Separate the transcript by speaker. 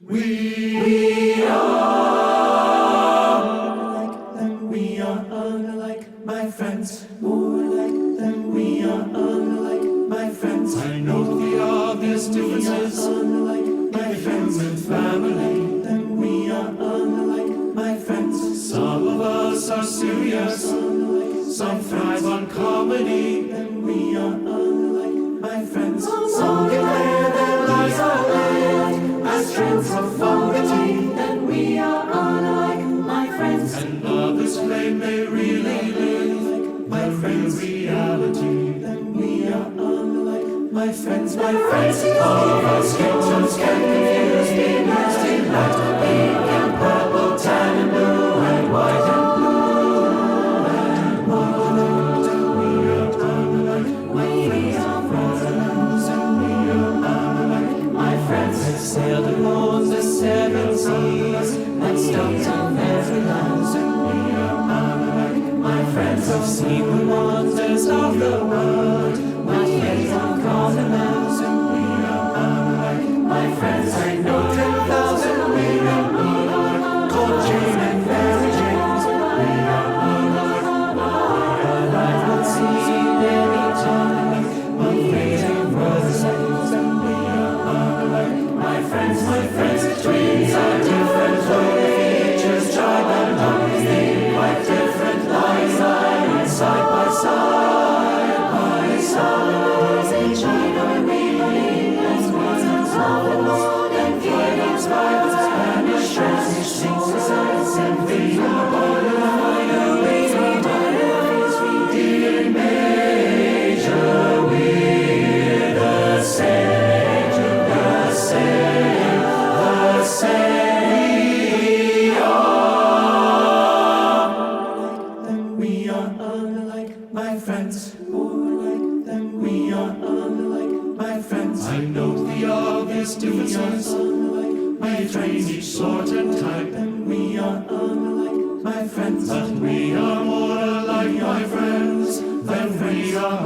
Speaker 1: We are like them, we are unlike my friends. More like them, we are unlike my friends. I know the obvious differences, unlike my friends and family. Then we are unlike my friends. Some of us are serious, some thrive on comedy. Then we are unlike my friends. Some declare their lives are lived as true profundity. Then we are unlike my friends. And others claim they really live my friends' reality. Then we are unlike my friends. My friends, all of us victims get confused, be mixed in light, pink and purple, tan and blue and white and blue and white. We are unlike my friends. We are unlike my friends. Have sailed along the seven seas and stopped on every land. We are unlike my friends. Have seen the wonders of the world, not yet on common land. We are unlike my friends. I know 10,000 women called Jane and Mary Janes. We are unlike I've not seen any time of fading brothers. We are unlike my friends. My friends, twins are different, though the features jibe and don't think quite different lives lying side by side by side. In China we believe as ones love and feelings by the Spanish Spanish sings the sights and things are born of fire. Dear Major, we're the same, the same, the same. We are like them, we are unlike my friends. More like them, we are unlike my friends. I know the obvious differences, we train each sort and type. Then we are unlike my friends. But we are more alike, my friends, than we are